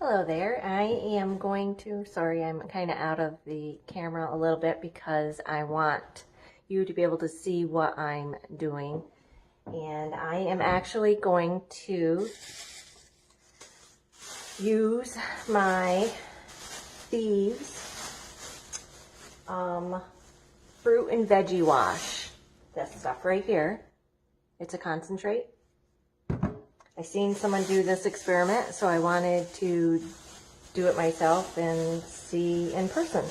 Hello there. I am going to, sorry, I'm kind of out of the camera a little bit because I want you to be able to see what I'm doing. And I am actually going to use my Thieves fruit and veggie wash. This stuff right here. It's a concentrate. I seen someone do this experiment, so I wanted to do it myself and see in person.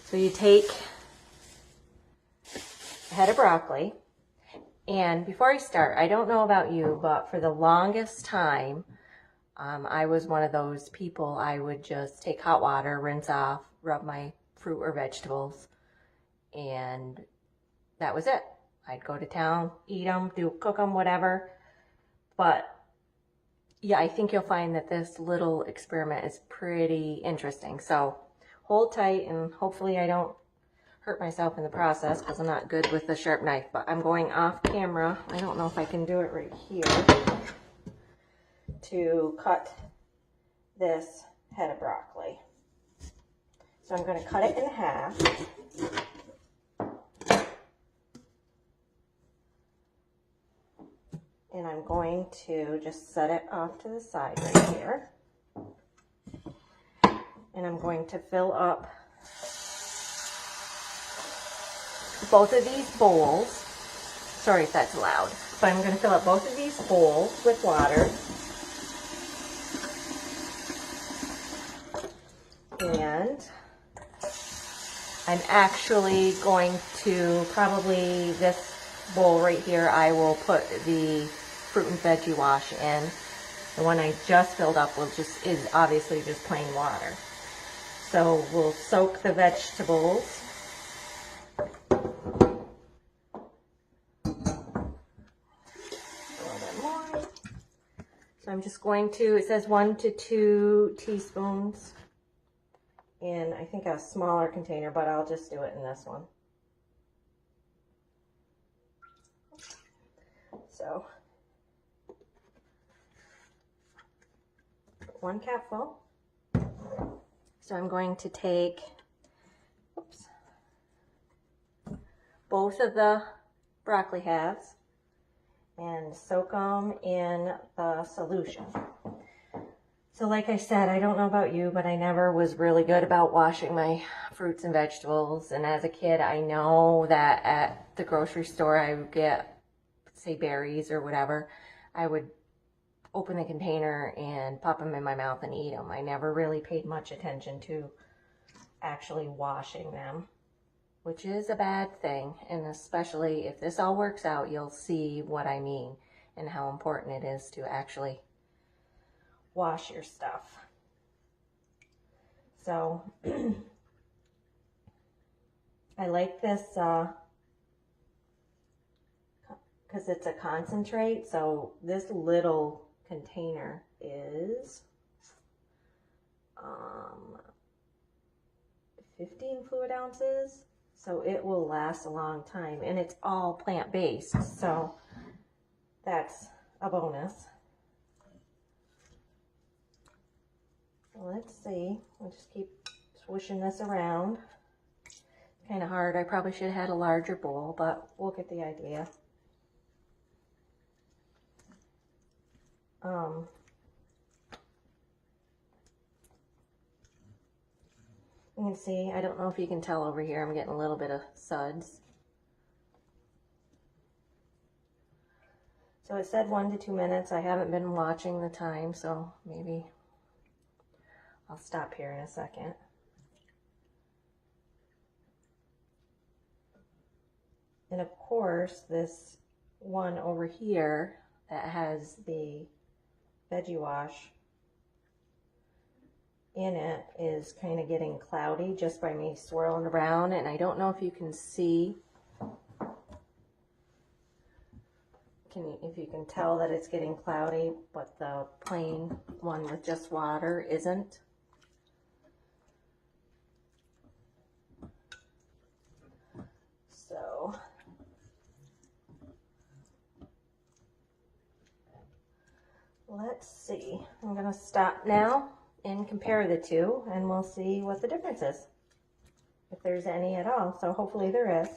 So you take a head of broccoli, and before I start, I don't know about you, but for the longest time, I was one of those people. I would just take hot water, rinse off, rub my fruit or vegetables, and that was it. I'd go to town, eat them, cook them, whatever. But yeah, I think you'll find that this little experiment is pretty interesting. So hold tight, and hopefully I don't hurt myself in the process because I'm not good with a sharp knife. But I'm going off camera. I don't know if I can do it right here to cut this head of broccoli. So I'm going to cut it in half. And I'm going to just set it off to the side right here. And I'm going to fill up both of these bowls. Sorry if that's loud. But I'm going to fill up both of these bowls with water. And I'm actually going to, probably this bowl right here, I will put the fruit and veggie wash in. The one I just filled up is obviously just plain water. So we'll soak the vegetables. A little bit more. So I'm just going to, it says 1 to 2 teaspoons in, I think, a smaller container, but I'll just do it in this one. So 1 capful. So I'm going to take, both of the broccoli halves and soak them in the solution. So like I said, I don't know about you, but I never was really good about washing my fruits and vegetables. And as a kid, I know that at the grocery store I would get, say, berries or whatever. I would open the container and pop them in my mouth and eat them. I never really paid much attention to actually washing them, which is a bad thing. And especially if this all works out, you'll see what I mean and how important it is to actually wash your stuff. So I like this because it's a concentrate. So this little container is 15 fluid ounces. So it will last a long time, and it's all plant-based. So that's a bonus. Let's see, we'll just keep swishing this around. It's kind of hard. I probably should have had a larger bowl, but we'll get the idea. You can see, I don't know if you can tell over here, I'm getting a little bit of suds. So it said 1 to 2 minutes. I haven't been watching the time, so maybe I'll stop here in a second. And of course, this one over here that has the veggie wash in it is kind of getting cloudy just by me swirling around. And I don't know if you can see, if you can tell that it's getting cloudy, but the plain one with just water isn't. So let's see. I'm going to stop now and compare the two, and we'll see what the difference is, if there's any at all. So hopefully there is.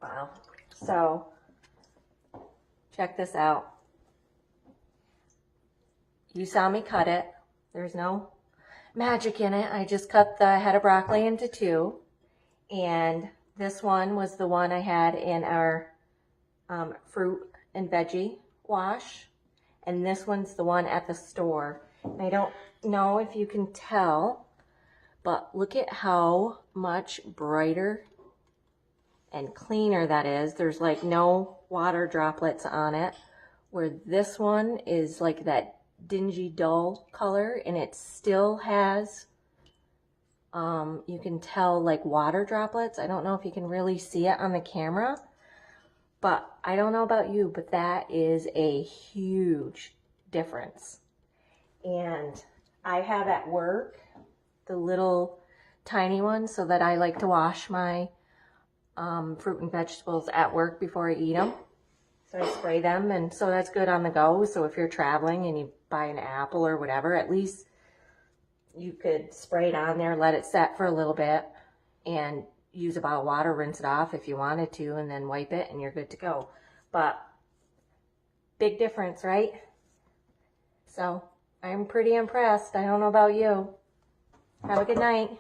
Wow. So check this out. You saw me cut it. There's no magic in it. I just cut the head of broccoli into two. And this one was the one I had in our fruit and veggie wash. And this one's the one at the store. And I don't know if you can tell, but look at how much brighter and cleaner that is. There's like no water droplets on it, where this one is like that dingy dull color, and it still has you can tell like water droplets. I don't know if you can really see it on the camera, but I don't know about you, but that is a huge difference. And I have at work the little tiny one, so that I like to wash my fruit and vegetables at work before I eat them. So I spray them, and so that's good on the go. So if you're traveling and you buy an apple or whatever, at least you could spray it on there, let it set for a little bit, and use a bottle of water, rinse it off if you wanted to, and then wipe it, and you're good to go. But big difference, right? So I'm pretty impressed. I don't know about you. Have a good night.